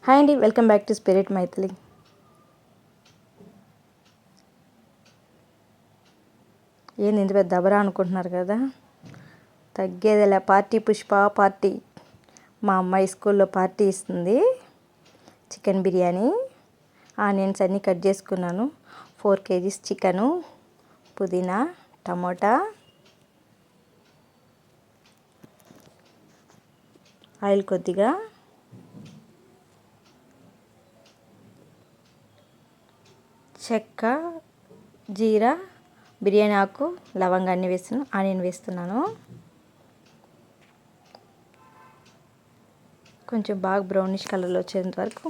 Hi అండి, welcome back to spirit Mythili. ఏంది ఇంత పెద్ద దబరా అనుకుంటున్నారు కదా? తగ్గేదిలే. Party Pushpa party. మా అమ్మాయి స్కూల్లో పార్టీ ఇస్తుంది. చికెన్ బిర్యానీ, ఆనియన్స్ అన్నీ కట్ చేసుకున్నాను. 4 kgs చికెను, పుదీనా, టమోటా, ఆయిల్ కొద్దిగా, చెక్క, జీరా, బిర్యానీ ఆకు, లవంగా అన్నీ వేస్తున్నాను. ఆనియన్ వేస్తున్నాను. కొంచెం బాగా బ్రౌనిష్ కలర్లో వచ్చేంత వరకు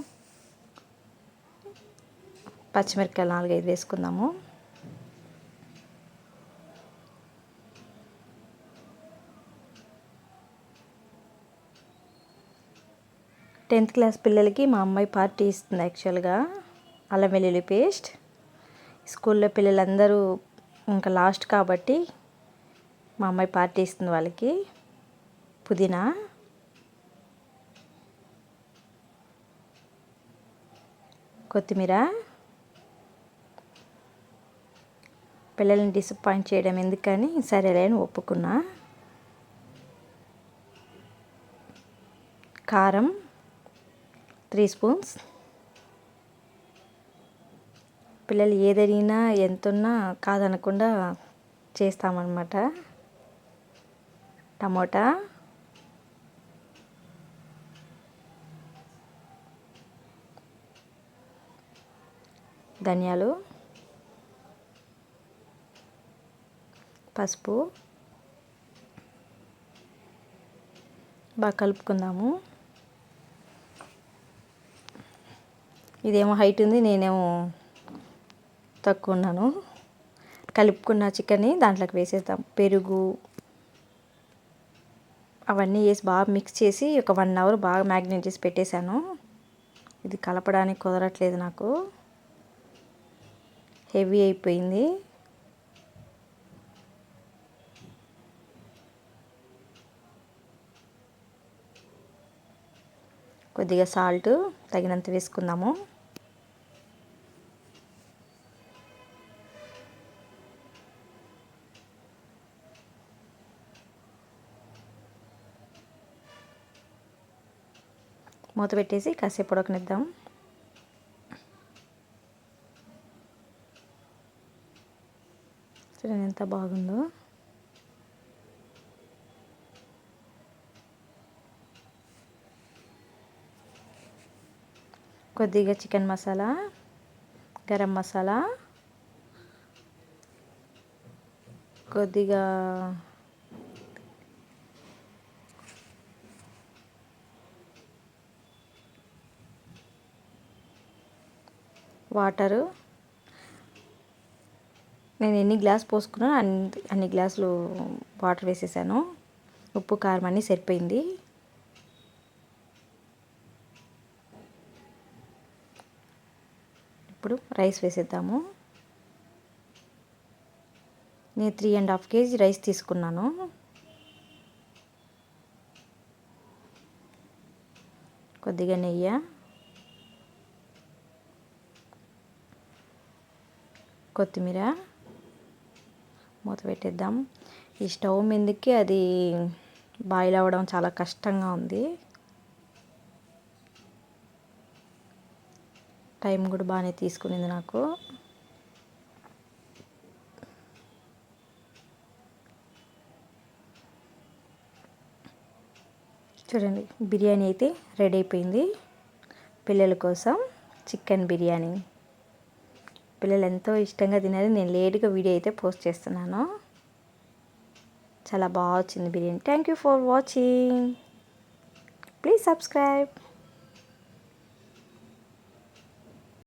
పచ్చిమిరపకాయలు 4-5 వేసుకుందాము. టెన్త్ క్లాస్ పిల్లలకి మా అమ్మాయి పార్టీ ఇస్తుంది. యాక్చువల్గా అల్లం వెల్లుల్లి పేస్ట్. స్కూల్లో పిల్లలందరూ ఇంకా లాస్ట్ కాబట్టి మా అమ్మాయి పార్టీ ఇస్తుంది వాళ్ళకి. పుదీనా, కొత్తిమీర. పిల్లల్ని డిసప్పాయింట్ చేయడం ఎందుకని సరేలే అని ఒప్పుకున్నా. కారం 3 స్పూన్స్. పిల్లలు ఏదడిగినా ఎంతున్నా కాదనకుండా చేస్తామన్నమాట. టమోటా, ధనియాలు, పసుపు బాగా కలుపుకుందాము. ఇదేమో హైట్ ఉంది, నేనేమో తక్కువ ఉన్నాను. కలుపుకున్న చికెన్ని దాంట్లోకి వేసేద్దాం. పెరుగు అవన్నీ వేసి బాగా మిక్స్ చేసి ఒక 1 hour బాగా మ్యాగ్నేట్ చేసి పెట్టేశాను. ఇది కలపడానికి కుదరట్లేదు నాకు, హెవీ అయిపోయింది. కొద్దిగా సాల్ట్ తగినంత వేసుకుందాము. మూత పెట్టేసి కాసేపు ఉడకనిద్దాం. చూడండి ఎంత బాగుందో. కొద్దిగా చికెన్ మసాలా, గరం మసాలా, కొద్దిగా వాటరు. నేను ఎన్ని గ్లాస్ పోసుకున్నానో అన్ని గ్లాసులు వాటర్ వేసేసాను. ఉప్పు కారం అన్నీ సరిపోయింది. ఇప్పుడు రైస్ వేసేద్దాము. నేను 3.5 kg రైస్ తీసుకున్నాను. కొద్దిగా నెయ్యి, కొత్తిమీర, మూత పెట్టేద్దాం. ఈ స్టవ్ మీదకి అది బాయిల్ అవ్వడం చాలా కష్టంగా ఉంది. టైం కూడా బాగానే తీసుకునింది నాకు. చూడండి, బిర్యానీ అయితే రెడీ అయిపోయింది. పిల్లల కోసం చికెన్ బిర్యానీ. పిల్లలు ఎంతో ఇష్టంగా తినారు. నేను లేట్గా వీడియో అయితే పోస్ట్ చేస్తున్నాను. చాలా బాగా వచ్చింది biryani. Thank you for watching. Please subscribe.